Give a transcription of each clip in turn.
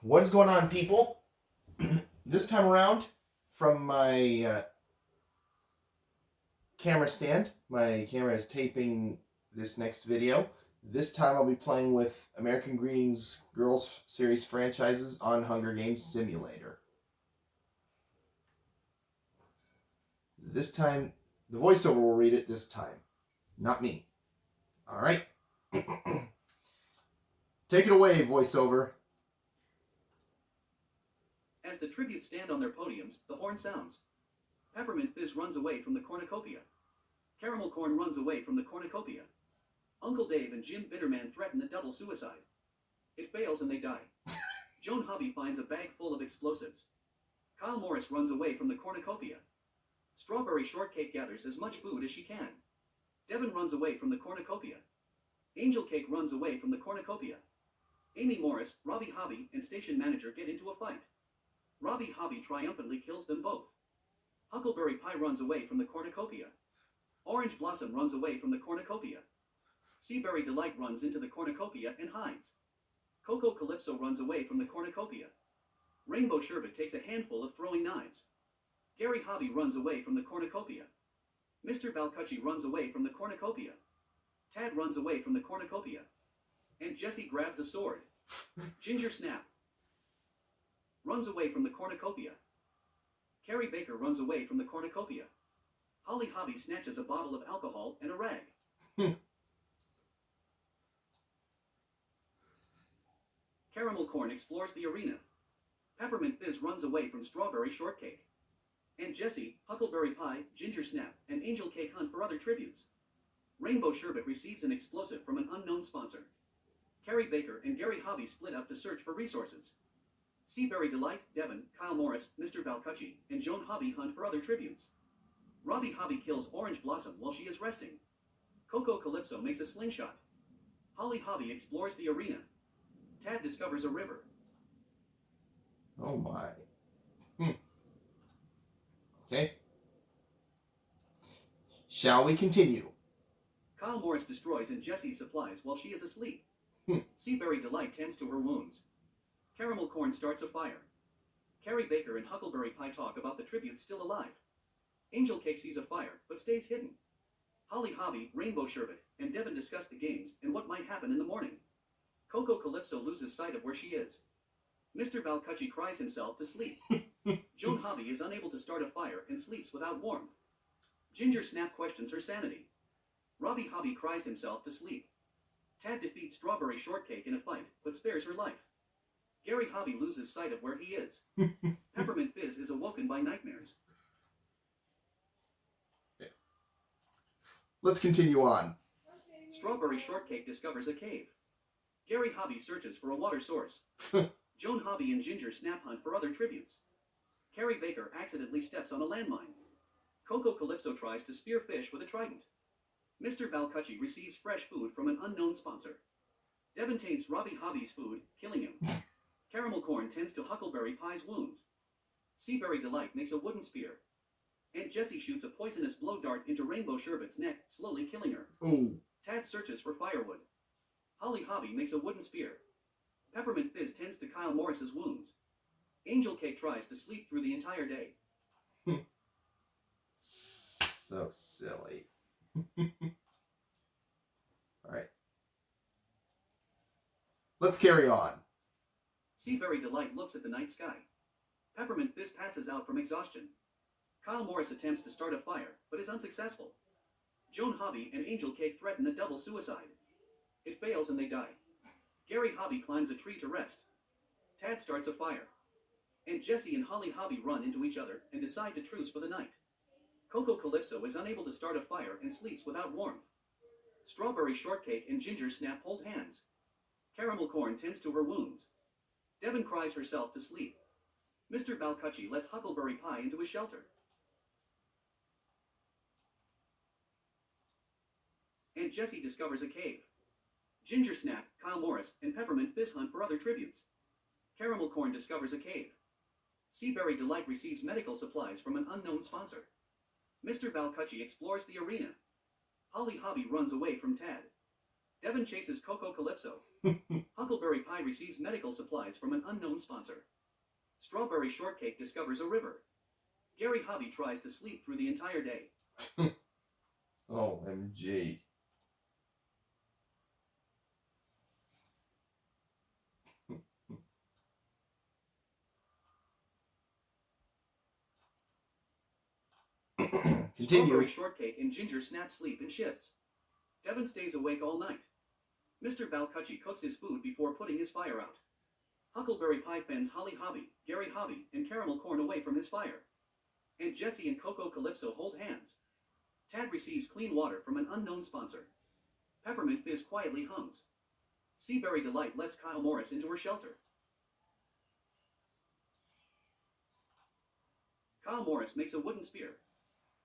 What is going on, people? This time around, from my camera stand, my camera is taping this next video. This time I'll be playing with American Greetings Girls Series franchises on Hunger Games Simulator. This time, the voiceover will read it this time, not me. Alright? Take it away, voiceover. As the tributes stand on their podiums, the horn sounds. Peppermint Fizz runs away from the cornucopia. Caramel Corn runs away from the cornucopia. Uncle Dave and Jim Bitterman threaten a double suicide. It fails and they die. Joan Hobby finds a bag full of explosives. Kyle Morris runs away from the cornucopia. Strawberry Shortcake gathers as much food as she can. Devin runs away from the cornucopia. Angel Cake runs away from the cornucopia. Amy Morris, Robbie Hobby, and station manager get into a fight. Robbie Hobby triumphantly kills them both. Huckleberry Pie runs away from the cornucopia. Orange Blossom runs away from the cornucopia. Seaberry Delight runs into the cornucopia and hides. Coco Calypso runs away from the cornucopia. Rainbow Sherbet takes a handful of throwing knives. Gary Hobby runs away from the cornucopia. Mr. Balcucci runs away from the cornucopia. Tad runs away from the cornucopia. And Jessie grabs a sword. Ginger Snap runs away from the cornucopia. Carrie Baker runs away from the cornucopia. Holly Hobby snatches a bottle of alcohol and a rag. Caramel Corn explores the arena. Peppermint Fizz runs away from Strawberry Shortcake. And Jessie, Huckleberry Pie, Ginger Snap, and Angel Cake hunt for other tributes. Rainbow Sherbet receives an explosive from an unknown sponsor. Carrie Baker and Gary Hobby split up to search for resources. Seaberry Delight, Devin, Kyle Morris, Mr. Balcucci, and Joan Hobby hunt for other tributes. Robbie Hobby kills Orange Blossom while she is resting. Coco Calypso makes a slingshot. Holly Hobby explores the arena. Tad discovers a river. Oh my. Okay. Shall we continue? Kyle Morris destroys and Jessie's supplies while she is asleep. Seaberry Delight tends to her wounds. Caramel Corn starts a fire. Carrie Baker and Huckleberry Pie talk about the tributes still alive. Angel Cake sees a fire, but stays hidden. Holly Hobby, Rainbow Sherbet, and Devin discuss the games and what might happen in the morning. Coco Calypso loses sight of where she is. Mr. Balcucci cries himself to sleep. Joan Hobby is unable to start a fire and sleeps without warmth. Ginger Snap questions her sanity. Robbie Hobby cries himself to sleep. Tad defeats Strawberry Shortcake in a fight, but spares her life. Gary Hobby loses sight of where he is. Peppermint Fizz is awoken by nightmares. Let's continue on. Strawberry Shortcake discovers a cave. Gary Hobby searches for a water source. Joan Hobby and Ginger Snap hunt for other tributes. Carrie Baker accidentally steps on a landmine. Coco Calypso tries to spear fish with a trident. Mr. Balcucci receives fresh food from an unknown sponsor. Devin taints Robbie Hobby's food, killing him. Caramel Corn tends to Huckleberry Pie's wounds. Seaberry Delight makes a wooden spear. And Jessie shoots a poisonous blow dart into Rainbow Sherbet's neck, slowly killing her. Ooh. Tad searches for firewood. Holly Hobby makes a wooden spear. Peppermint Fizz tends to Kyle Morris's wounds. Angel Cake tries to sleep through the entire day. So silly. Alright. Let's carry on. Seaberry Delight looks at the night sky. Peppermint Fizz passes out from exhaustion. Kyle Morris attempts to start a fire, but is unsuccessful. Joan Hobby and Angel Cake threaten a double suicide. It fails and they die. Gary Hobby climbs a tree to rest. Tad starts a fire. And Jessie and Holly Hobby run into each other and decide to truce for the night. Coco Calypso is unable to start a fire and sleeps without warmth. Strawberry Shortcake and Ginger Snap hold hands. Caramel Corn tends to her wounds. Devin cries herself to sleep. Mr. Balcucci lets Huckleberry Pie into his shelter. And Jessie discovers a cave. Ginger Snap, Kyle Morris, and Peppermint Fizz hunt for other tributes. Caramel Corn discovers a cave. Seaberry Delight receives medical supplies from an unknown sponsor. Mr. Balcucci explores the arena. Holly Hobby runs away from Tad. Devin chases Coco Calypso. Huckleberry Pie receives medical supplies from an unknown sponsor. Strawberry Shortcake discovers a river. Gary Hobby tries to sleep through the entire day. OMG. Continue. Strawberry Shortcake and Ginger snap sleep in shifts. Devin stays awake all night. Mr. Balcucci cooks his food before putting his fire out. Huckleberry Pie fends Holly Hobby, Gary Hobby, and Caramel Corn away from his fire. And Jessie and Coco Calypso hold hands. Tad receives clean water from an unknown sponsor. Peppermint Fizz quietly hums. Seaberry Delight lets Kyle Morris into her shelter. Kyle Morris makes a wooden spear.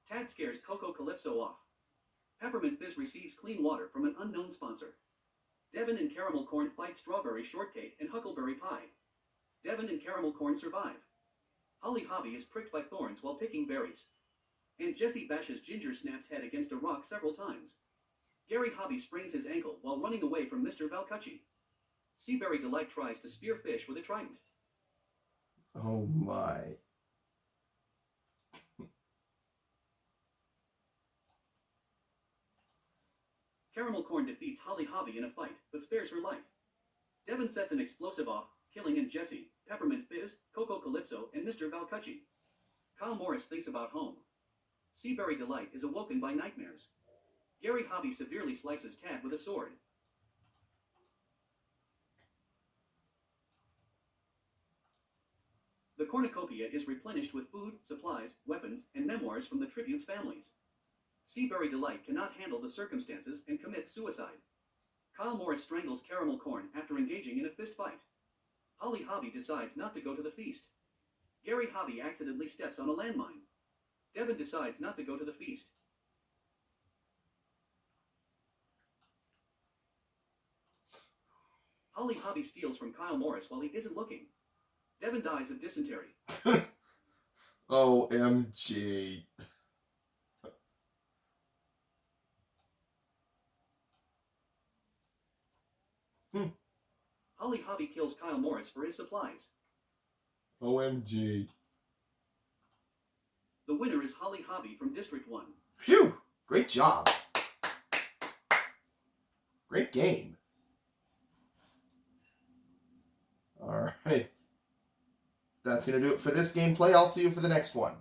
Tad scares Coco Calypso off. Peppermint Fizz receives clean water from an unknown sponsor. Devin and Caramel Corn fight Strawberry Shortcake and Huckleberry Pie. Devin and Caramel Corn survive. Holly Hobby is pricked by thorns while picking berries. And Jessie bashes Ginger Snap's head against a rock several times. Gary Hobby sprains his ankle while running away from Mr. Balcucci. Seaberry Delight tries to spear fish with a trident. Oh my. Caramel Corn defeats Holly Hobby in a fight, but spares her life. Devin sets an explosive off, killing Aunt Jessie, Peppermint Fizz, Coco Calypso, and Mr. Balcucci. Kyle Morris thinks about home. Seaberry Delight is awoken by nightmares. Gary Hobby severely slices Tad with a sword. The cornucopia is replenished with food, supplies, weapons, and memoirs from the tribute's families. Seaberry Delight cannot handle the circumstances and commits suicide. Kyle Morris strangles Caramel Corn after engaging in a fist fight. Holly Hobby decides not to go to the feast. Gary Hobby accidentally steps on a landmine. Devin decides not to go to the feast. Holly Hobby steals from Kyle Morris while he isn't looking. Devin dies of dysentery. OMG. Holly Hobby kills Kyle Morris for his supplies. OMG. The winner is Holly Hobby from District 1. Phew! Great job. Great game. Alright. That's going to do it for this gameplay. I'll see you for the next one.